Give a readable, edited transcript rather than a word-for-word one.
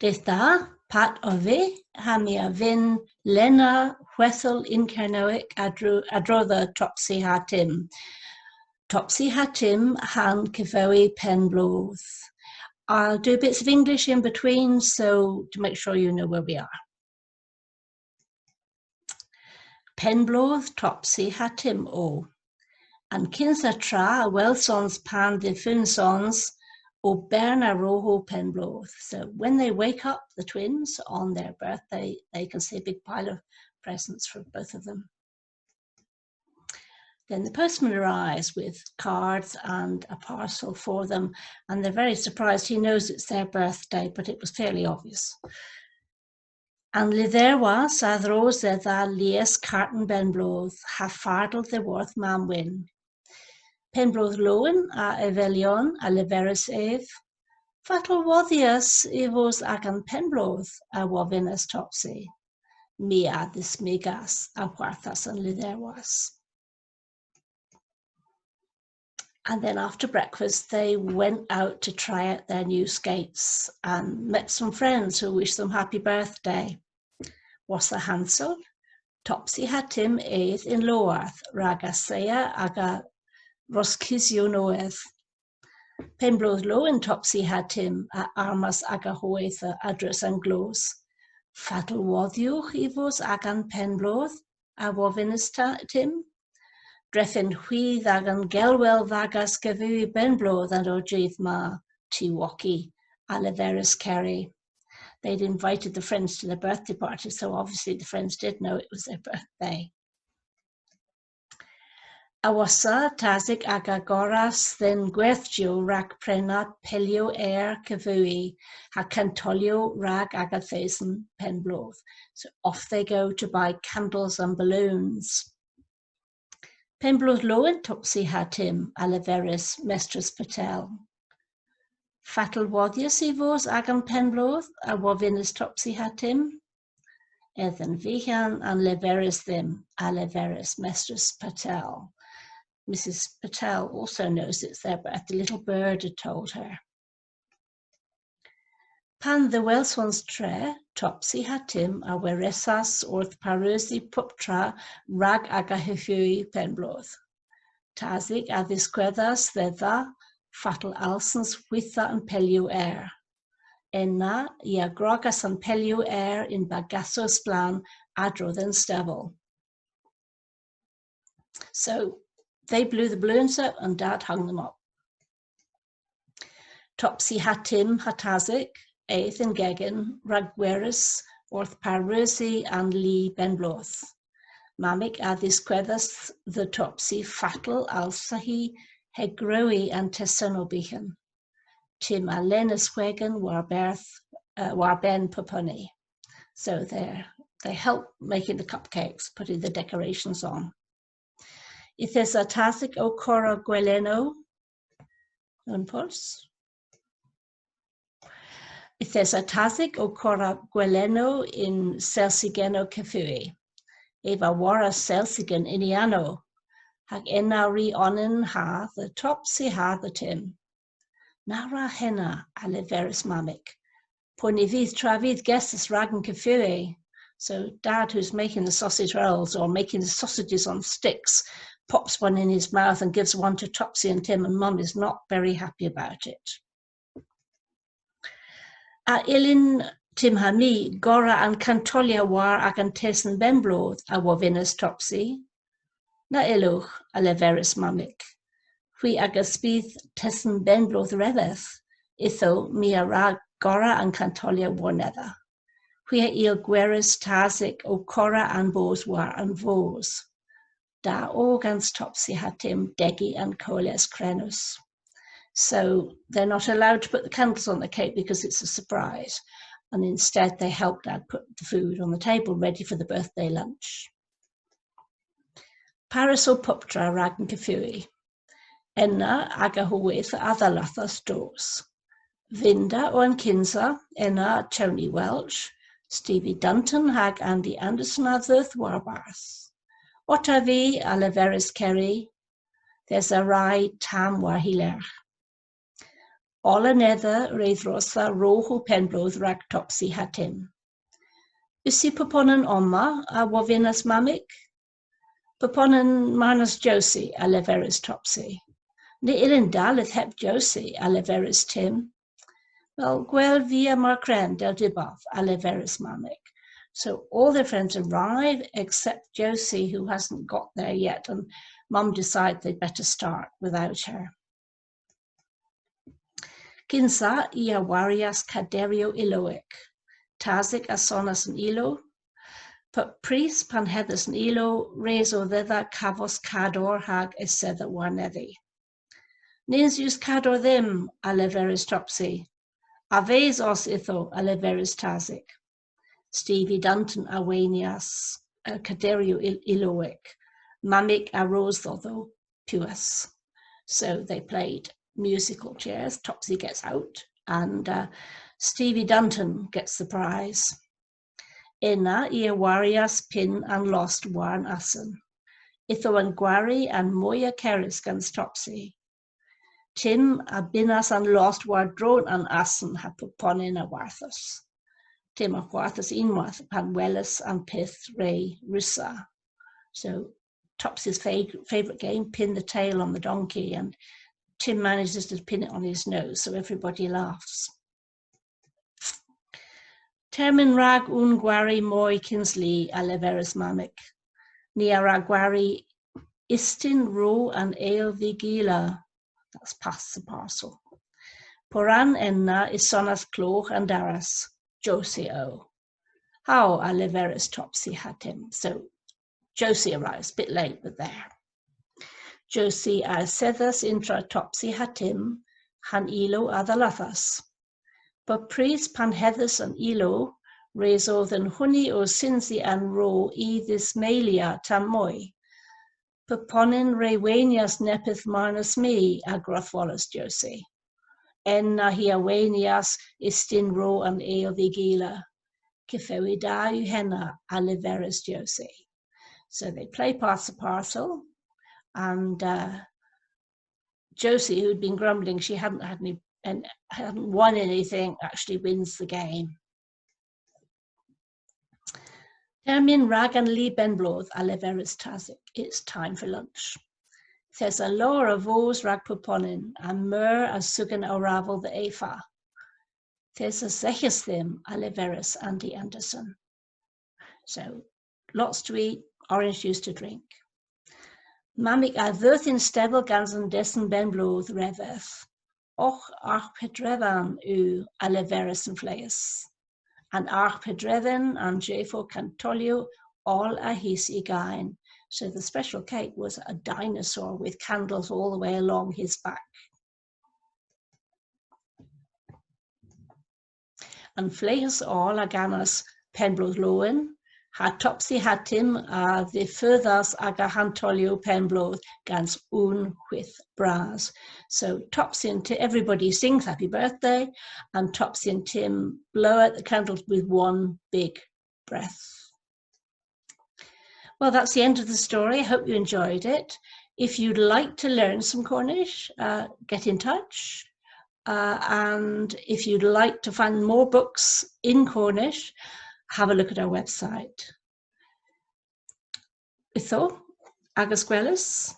Deith da, Pat Parry, ha mi a vin Lena Hwedhel in Kernewek adro the Topsy ha Tim. Topsy ha Tim han Kevewi Penn-bloodh. I'll do bits of English in between, so to make sure you know where we are. Penn-bloodh Topsy ha Tim o. And kinsa tra wel sons pan de fun sons o berna roho Penn-bloodh. So when they wake up, the twins, on their birthday, they can see a big pile of presents for both of them. Then the postman arrives with cards and a parcel for them, and they're very surprised. He knows it's their birthday, but it was fairly obvious. And there was a rose dda lies carton Penn-bloodh, ha fardel the worth mam win. Penn-bloodh lowen a evelion a leveris ef, fatal woddias evos agan Penn-bloodh a wovinas Topsy. Mi a this megas a warthas and there was. And then after breakfast, they went out to try out their new skates and met some friends who wished them happy birthday. Was the Hansel, Topsy had Tim eighth in Lowarth, raga sea aga roskisio noeth. Penn-bloodh low and Topsy had Tim a armas aga hoetha adres and glows. Fatal woddiuch evos agan Penn-bloodh a wovinis Tim. Dreffin Hwedhel agan gelwel vagas Kevewi Penn-bloodh and ojeith ma Tiwoki a leveris Kerry. They'd invited the friends to their birthday party, so obviously the friends did know it was their birthday. Awasa tasig aga goras then gwerthio rag prena pelio Kevewi ha cantolio rag aga thesen Penn-bloodh. So off they go to buy candles and balloons. Penn-bloodh lowen Topsy ha Tim a leveris Mestras Patel. Fatal woddias evos agan Penn-bloodh a wovinas Topsy ha Tim. Ethan Vihan and leveris them a leveris Mestras Patel. Mrs. Patel also knows it's their birthday. The little bird had told her. Pan the Welswans tre, Topsy ha Tim a weresas orth parusi puptra rag aga Kevewi Penn-bloodh. Tasig a visquedas thedda fatal alsens witha and pelio Enna ia grogas and pelio in bagasos plan adro then stable. So they blew the balloons up and Dad hung them up. Topsy ha Tim ha tasig, eighth in Gegin, ragweris, orth parusi and Lee Penn-bloodh. Mamik a visquedas the Topsy fatal alsahi hegroi and tesenobichen. Tim a lenis Hwedhel war ben poponi. So they help making the cupcakes, putting the decorations on. If there's a tasik o cora gweleno, unpuls. If there's a tasik o cora gweleno in selsigeno Kevewi. Eva wara selsigen iniano. Hag enna ri onin ha the Topsy ha the Tim. Nara henna a leveris mamik. Pony vith travid gestes ragen Kevewi. So Dad, who's making the sausage rolls or making the sausages on sticks, pops one in his mouth and gives one to Topsy and Tim, and Mum is not very happy about it. A ilin Tim hami gora and cantolia war agan tesen Penn-bloodh a wovinas Topsy. Na iluch a leveris mamik. Hui agus spith tesen Penn-bloodh reveth, itho mi a rag gora and cantolia warnether. Hui a il gweris tasik o cora and bos war and vos. Da organs Topsy had Tim degi and coles crenus. So they're not allowed to put the candles on the cake because it's a surprise. And instead they help Dad put the food on the table ready for the birthday lunch. Parasol puptra ragen Kevewi. Enna aga hoetha adalathas dos. Vinda o'n kinsa, enna Tony Welch, Stevie Dunton hag Andy Anderson advert warbarth. Otavi a leveris Kerry, there's a rai tam war hiler. All another reith rosa rohu Penn-bloodh rag Topsy had him. Usi paponen oma a wavinas mamik? Paponen manus Josie a leveris Topsy. Ni ilin dalit hep Josie a leveris Tim. Well, gwel via marcren del dibaf a leveris mamik. So all their friends arrive except Josie, who hasn't got there yet, and Mum decides they'd better start without her. Kinsa ia warias caderio iloic, tazik asonas an ilo, but prys pan heddus an ilo reso thither cavos cador hag esether warnethi. Nins use cador them a leveris Topsy, aves os itho a leveris tazik. Stevie Dunton awanias caderio iloic, mamik arose though puis. So they played musical chairs. Topsy gets out, and Stevie Dunton gets the prize. Ina ia warias pin and lost warn assen. Itho and gwari and moya keris gans Topsy. Tim a binas and lost war drone and assen ha puponin a warthus. Tim a warthus inwath pan wellis and pith ray rissa. So Topsy's favorite game, pin the tail on the donkey, and Tim manages to pin it on his nose, so everybody laughs. Termin rag un gwari moi Kinsley a leveris mamik. Nia rag gwari istin ro and ale vigila. That's pass the parcel. Poran enna is sonas cloch and daras, Josie o. How a leveris Topsy had him. So Josie arrives, a bit late, but there. Josie a sethas intra Topsy had him, han ilo adalathas. But prys pan heddus an ilo, reso than huni o sinsi an ro I this malia tam moi. Paponin rewanias nepith marnus me a grothwalas Josie. Enna hi awanias istin ro an eo vigila. Kevewi da henna a leveris Josie. So they play pass the parcel, and Josie, who'd been grumbling she hadn't won anything, actually wins the game. Termin ragan li Penn-bloodh a leveris tazik. It's time for lunch. There's a lower of vos rag puponin, and mer as sugan oravel the efa. There's a zeches them a leveris Andy Anderson. So lots to eat, orange juice to drink. Mamik a vyrthin stevel gansen dessen Penn-bloodh reveth. Och arch pedrevan u a leveris and fleis. And arch pedrevan and jefo cantolio all a his igain. So the special cake was a dinosaur with candles all the way along his back. And fleis all a ganas Penn-bloodh loen. Ha Topsy had him the furthas aga hantolio Penn-bloodh gans un with bras. So Topsy and everybody sings happy birthday, and Topsy and Tim blow out the candles with one big breath. Well, that's the end of the story. I hope you enjoyed it. If you'd like to learn some Cornish, get in touch. And if you'd like to find more books in Cornish, have a look at our website. Itho, agus gwelis.